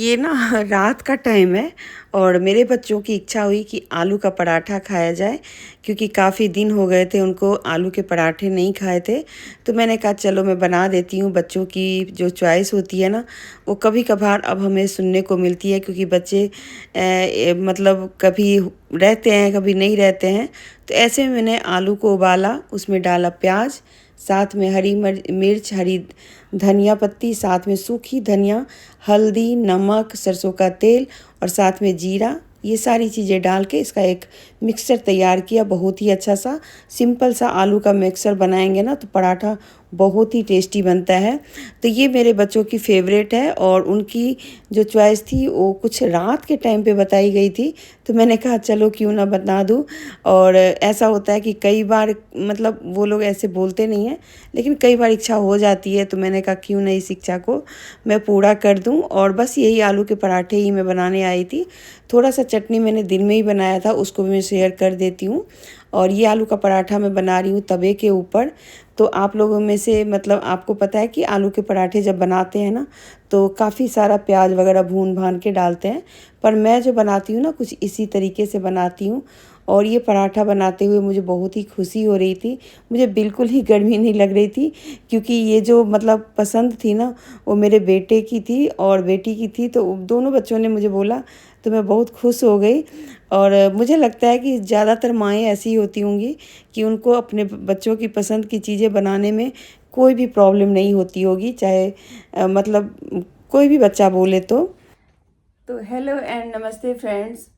ये ना रात का टाइम है और मेरे बच्चों की इच्छा हुई कि आलू का पराठा खाया जाए, क्योंकि काफ़ी दिन हो गए थे उनको आलू के पराठे नहीं खाए थे। तो मैंने कहा चलो मैं बना देती हूँ। बच्चों की जो चॉइस होती है ना, वो कभी कभार अब हमें सुनने को मिलती है, क्योंकि बच्चे मतलब कभी रहते हैं कभी नहीं रहते हैं। तो ऐसे में मैंने आलू को उबाला, उसमें डाला प्याज, साथ में हरी मिर्च, हरी धनिया पत्ती, साथ में सूखी धनिया, हल्दी, नमक, सरसों का तेल और साथ में जीरा, ये सारी चीज़ें डाल के इसका एक मिक्सचर तैयार किया। बहुत ही अच्छा सा सिंपल सा आलू का मिक्सचर बनाएंगे ना तो पराठा बहुत ही टेस्टी बनता है। तो ये मेरे बच्चों की फेवरेट है और उनकी जो चॉइस थी वो कुछ रात के टाइम पे बताई गई थी, तो मैंने कहा चलो क्यों ना बता दूँ। और ऐसा होता है कि कई बार मतलब वो लोग ऐसे बोलते नहीं हैं, लेकिन कई बार इच्छा हो जाती है, तो मैंने कहा क्यों ना इस इच्छा को मैं पूरा कर दूं। और बस यही आलू के पराठे ही मैं बनाने आई थी। थोड़ा सा चटनी मैंने दिन में ही बनाया था, उसको भी मैं शेयर कर देती हूँ। और ये आलू का पराठा मैं बना रही हूँ तवे के ऊपर। तो आप लोगों में से मतलब आपको पता है कि आलू के पराठे जब बनाते हैं ना तो काफ़ी सारा प्याज वगैरह भून भान के डालते हैं, पर मैं जो बनाती हूँ ना कुछ इसी तरीके से बनाती हूँ। और ये पराठा बनाते हुए मुझे बहुत ही खुशी हो रही थी, मुझे बिल्कुल ही गर्मी नहीं लग रही थी, क्योंकि ये जो मतलब पसंद थी ना वो मेरे बेटे की थी और बेटी की थी। तो दोनों बच्चों ने मुझे बोला तो मैं बहुत खुश हो गई। और मुझे लगता है कि ज़्यादातर माएँ ऐसी होती होंगी कि उनको अपने बच्चों की पसंद की चीज़ें बनाने में कोई भी प्रॉब्लम नहीं होती होगी, चाहे मतलब कोई भी बच्चा बोले तो हेलो एंड नमस्ते फ्रेंड्स।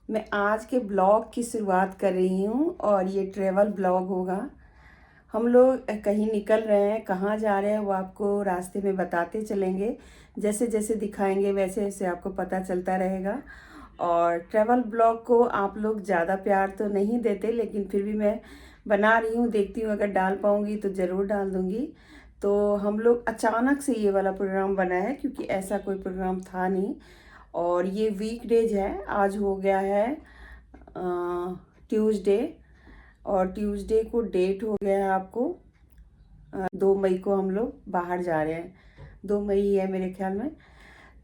मैं आज के ब्लॉग की शुरुआत कर रही हूँ और ये ट्रैवल ब्लॉग होगा। हम लोग कहीं निकल रहे हैं, कहाँ जा रहे हैं वो आपको रास्ते में बताते चलेंगे। जैसे जैसे दिखाएंगे वैसे वैसे आपको पता चलता रहेगा। और ट्रैवल ब्लॉग को आप लोग ज़्यादा प्यार तो नहीं देते, लेकिन फिर भी मैं बना रही हूँ, देखती हूँ अगर डाल पाऊँगी तो ज़रूर डाल दूँगी। तो हम लोग अचानक से ये वाला प्रोग्राम बना है, क्योंकि ऐसा कोई प्रोग्राम था नहीं। और ये वीकडेज है, आज हो गया है ट्यूसडे, और ट्यूसडे को डेट हो गया है आपको 2 मई को हम लोग बाहर जा रहे हैं। 2 मई है मेरे ख्याल में।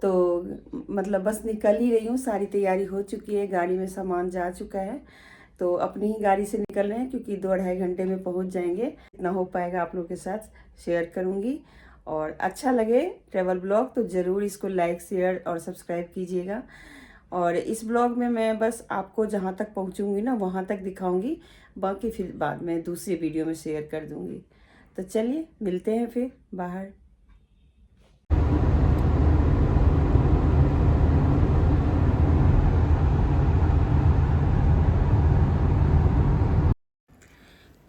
तो मतलब बस निकल ही रही हूँ, सारी तैयारी हो चुकी है, गाड़ी में सामान जा चुका है। तो अपनी ही गाड़ी से निकल रहे हैं, क्योंकि 2-2.5 घंटे में पहुँच जाएंगे। इतना हो पाएगा आप लोगों के साथ शेयर करूँगी। और अच्छा लगे ट्रैवल ब्लॉग तो ज़रूर इसको लाइक, शेयर और सब्सक्राइब कीजिएगा। और इस ब्लॉग में मैं बस आपको जहाँ तक पहुँचूँगी ना वहाँ तक दिखाऊँगी, बाकी फिर बाद में दूसरी वीडियो में शेयर कर दूँगी। तो चलिए मिलते हैं फिर बाहर।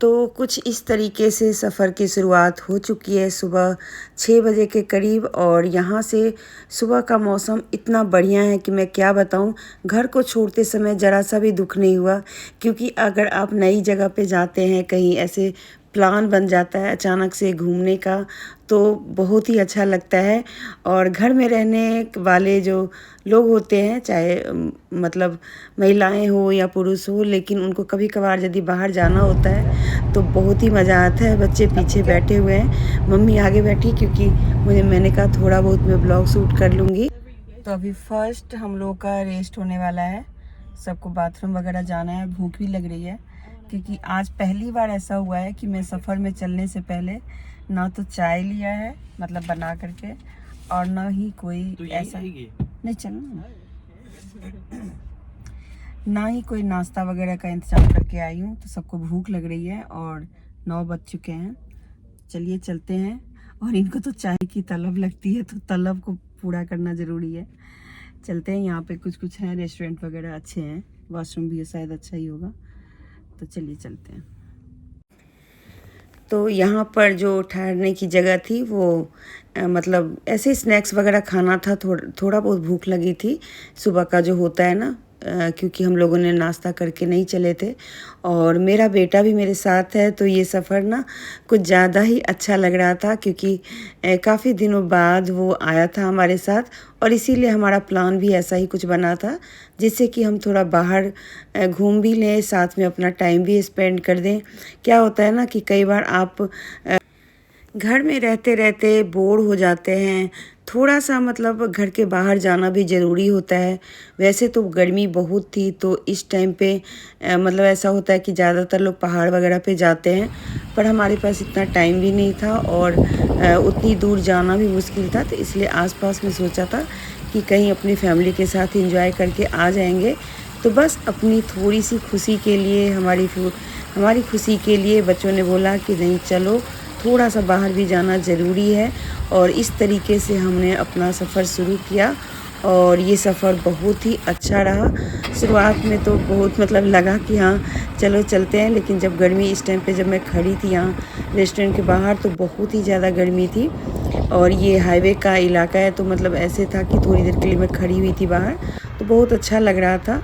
तो कुछ इस तरीके से सफ़र की शुरुआत हो चुकी है सुबह 6 बजे के करीब। और यहाँ से सुबह का मौसम इतना बढ़िया है कि मैं क्या बताऊँ। घर को छोड़ते समय ज़रा सा भी दुख नहीं हुआ, क्योंकि अगर आप नई जगह पे जाते हैं, कहीं ऐसे प्लान बन जाता है अचानक से घूमने का, तो बहुत ही अच्छा लगता है। और घर में रहने वाले जो लोग होते हैं, चाहे मतलब महिलाएं हो या पुरुष हो, लेकिन उनको कभी कभार यदि बाहर जाना होता है तो बहुत ही मज़ा आता है। बच्चे पीछे बैठे हुए हैं, मम्मी आगे बैठी, क्योंकि मैंने कहा थोड़ा बहुत मैं ब्लॉग शूट कर लूँगी। तो अभी फर्स्ट हम लोग का रेस्ट होने वाला है, सबको बाथरूम वगैरह जाना है, भूख भी लग रही है, क्योंकि आज पहली बार ऐसा हुआ है कि मैं सफ़र में चलने से पहले ना तो चाय लिया है मतलब बना करके, और ना ही कोई तो ऐसा नहीं चलना ना ही कोई नाश्ता वगैरह का इंतज़ाम करके आई हूँ। तो सबको भूख लग रही है और 9 बज चुके हैं। चलिए चलते हैं। और इनको तो चाय की तलब लगती है, तो तलब को पूरा करना ज़रूरी है। चलते हैं, यहाँ पे कुछ कुछ हैं, रेस्टोरेंट वगैरह अच्छे हैं, वॉशरूम भी शायद अच्छा ही होगा। तो चलिए चलते हैं। तो यहाँ पर जो ठहरने की जगह थी वो मतलब ऐसे स्नैक्स वगैरह खाना था, थोड़ा बहुत भूख लगी थी सुबह का जो होता है ना, क्योंकि हम लोगों ने नाश्ता करके नहीं चले थे। और मेरा बेटा भी मेरे साथ है, तो ये सफ़र ना कुछ ज़्यादा ही अच्छा लग रहा था, क्योंकि काफ़ी दिनों बाद वो आया था हमारे साथ। और इसीलिए हमारा प्लान भी ऐसा ही कुछ बना था, जिससे कि हम थोड़ा बाहर घूम भी लें, साथ में अपना टाइम भी स्पेंड कर दें। क्या होता है ना कि कई बार आप घर में रहते रहते बोर हो जाते हैं, थोड़ा सा मतलब घर के बाहर जाना भी ज़रूरी होता है। वैसे तो गर्मी बहुत थी, तो इस टाइम पे मतलब ऐसा होता है कि ज़्यादातर लोग पहाड़ वगैरह पे जाते हैं, पर हमारे पास इतना टाइम भी नहीं था और उतनी दूर जाना भी मुश्किल था, तो इसलिए आसपास में सोचा था कि कहीं अपनी फैमिली के साथ एंजॉय करके आ जाएंगे। तो बस अपनी थोड़ी सी खुशी के लिए, हमारी खुशी के लिए बच्चों ने बोला कि नहीं चलो, थोड़ा सा बाहर भी जाना ज़रूरी है। और इस तरीके से हमने अपना सफ़र शुरू किया और ये सफ़र बहुत ही अच्छा रहा। शुरुआत में तो बहुत मतलब लगा कि हाँ चलो चलते हैं, लेकिन जब गर्मी इस टाइम पे जब मैं खड़ी थी यहाँ रेस्टोरेंट के बाहर तो बहुत ही ज़्यादा गर्मी थी। और ये हाईवे का इलाका है, तो मतलब ऐसे था कि थोड़ी देर के लिए मैं खड़ी हुई थी बाहर, तो बहुत अच्छा लग रहा था।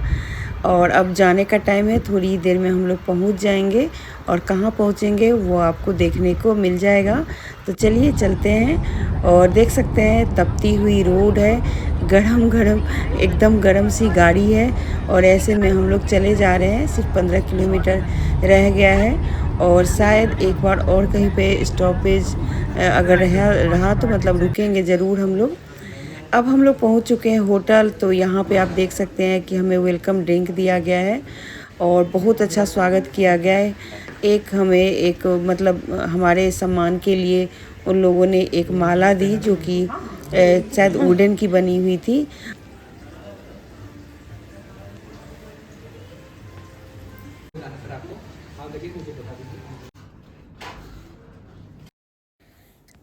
और अब जाने का टाइम है, थोड़ी देर में हम लोग पहुंच जाएंगे और कहाँ पहुंचेंगे वो आपको देखने को मिल जाएगा। तो चलिए चलते हैं। और देख सकते हैं तपती हुई रोड है, गरम गरम एकदम गरम सी गाड़ी है और ऐसे में हम लोग चले जा रहे हैं। सिर्फ 15 किलोमीटर रह गया है और शायद एक बार और कहीं पे स्टॉपेज अगर रहा तो मतलब रुकेंगे ज़रूर हम लोग। अब हम लोग पहुंच चुके हैं होटल। तो यहाँ पे आप देख सकते हैं कि हमें वेलकम ड्रिंक दिया गया है और बहुत अच्छा स्वागत किया गया है। हमें एक मतलब हमारे सम्मान के लिए उन लोगों ने एक माला दी जो कि शायद वुडन की बनी हुई थी।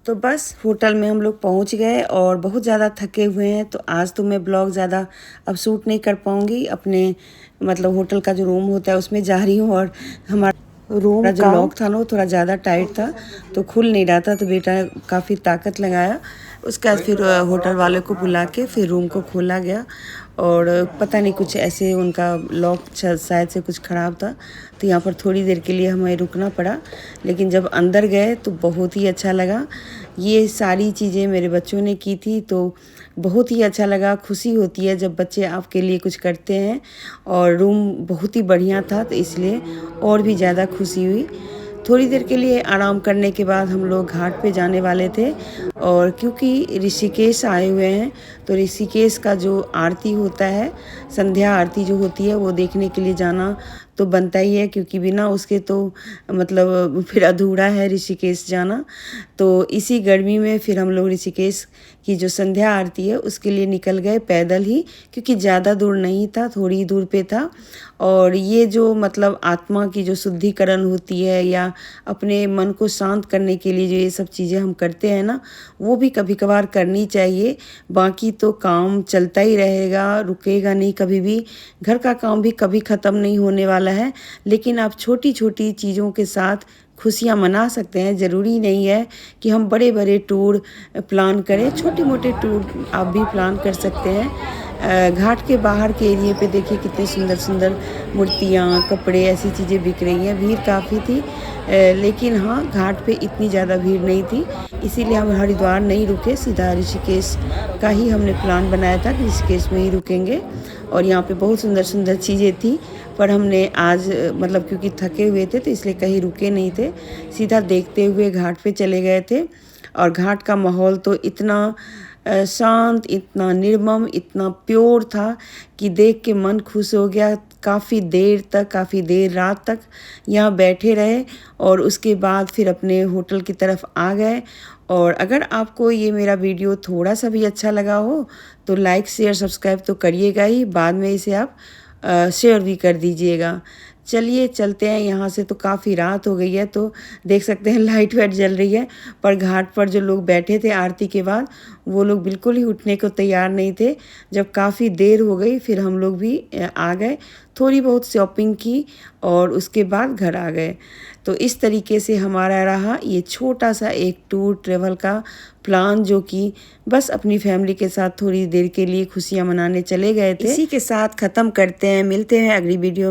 तो बस होटल में हम लोग पहुंच गए और बहुत ज़्यादा थके हुए हैं, तो आज तो मैं ब्लॉग ज़्यादा अब शूट नहीं कर पाऊँगी। अपने मतलब होटल का जो रूम होता है उसमें जा रही हूँ और हमारा रूम का जो लॉक था ना वो थोड़ा ज़्यादा टाइट था, तो खुल नहीं रहा था। तो बेटा काफ़ी ताकत लगाया, उसके बाद फिर होटल वाले को बुला के फिर रूम को खोला गया। और पता नहीं कुछ ऐसे उनका लॉक शायद से कुछ ख़राब था, तो यहाँ पर थोड़ी देर के लिए हमें रुकना पड़ा। लेकिन जब अंदर गए तो बहुत ही अच्छा लगा। ये सारी चीज़ें मेरे बच्चों ने की थी, तो बहुत ही अच्छा लगा। खुशी होती है जब बच्चे आपके लिए कुछ करते हैं। और रूम बहुत ही बढ़िया था, तो इसलिए और भी ज़्यादा खुशी हुई। थोड़ी देर के लिए आराम करने के बाद हम लोग घाट पे जाने वाले थे। और क्योंकि ऋषिकेश आए हुए हैं, तो ऋषिकेश का जो आरती होता है, संध्या आरती जो होती है, वो देखने के लिए जाना तो बनता ही है, क्योंकि बिना उसके तो मतलब फिर अधूरा है ऋषिकेश जाना। तो इसी गर्मी में फिर हम लोग ऋषिकेश की जो संध्या आरती है उसके लिए निकल गए पैदल ही, क्योंकि ज़्यादा दूर नहीं था, थोड़ी दूर पे था। और ये जो मतलब आत्मा की जो शुद्धिकरण होती है या अपने मन को शांत करने के लिए जो ये सब चीज़ें हम करते हैं ना, वो भी कभी कभार करनी चाहिए। बाकी तो काम चलता ही रहेगा, रुकेगा नहीं कभी भी। घर का काम भी कभी ख़त्म नहीं होने वाला है, लेकिन आप छोटी छोटी चीज़ों के साथ खुशियाँ मना सकते हैं। ज़रूरी नहीं है कि हम बड़े बड़े टूर प्लान करें, छोटे मोटे टूर आप भी प्लान कर सकते हैं। घाट के बाहर के एरिए पे देखिए कितनी सुंदर सुंदर मूर्तियाँ, कपड़े, ऐसी चीज़ें बिक रही हैं। भीड़ काफ़ी थी, लेकिन हाँ घाट पे इतनी ज़्यादा भीड़ नहीं थी, इसीलिए हम हरिद्वार नहीं रुके, सीधा ऋषिकेश का ही हमने प्लान बनाया था कि ऋषिकेश में ही रुकेंगे। और यहाँ पे बहुत सुंदर सुंदर चीज़ें थी, पर हमने आज मतलब क्योंकि थके हुए थे तो इसलिए कहीं रुके नहीं थे, सीधा देखते हुए घाट पे चले गए थे। और घाट का माहौल तो इतना शांत, इतना निर्मम, इतना प्योर था कि देख के मन खुश हो गया। काफ़ी देर रात तक यहाँ बैठे रहे और उसके बाद फिर अपने होटल की तरफ आ गए। और अगर आपको ये मेरा वीडियो थोड़ा सा भी अच्छा लगा हो तो लाइक शेयर सब्सक्राइब तो करिएगा ही, बाद में इसे आप शेयर भी कर दीजिएगा। चलिए चलते हैं, यहाँ से तो काफ़ी रात हो गई है, तो देख सकते हैं लाइट वाइट जल रही है। पर घाट पर जो लोग बैठे थे आरती के बाद, वो लोग बिल्कुल ही उठने को तैयार नहीं थे। जब काफ़ी देर हो गई फिर हम लोग भी आ गए, थोड़ी बहुत शॉपिंग की और उसके बाद घर आ गए। तो इस तरीके से हमारा रहा ये छोटा सा एक टूर ट्रेवल का प्लान, जो कि बस अपनी फैमिली के साथ थोड़ी देर के लिए खुशियाँ मनाने चले गए थे। इसी के साथ ख़त्म करते हैं, मिलते हैं अगली वीडियो।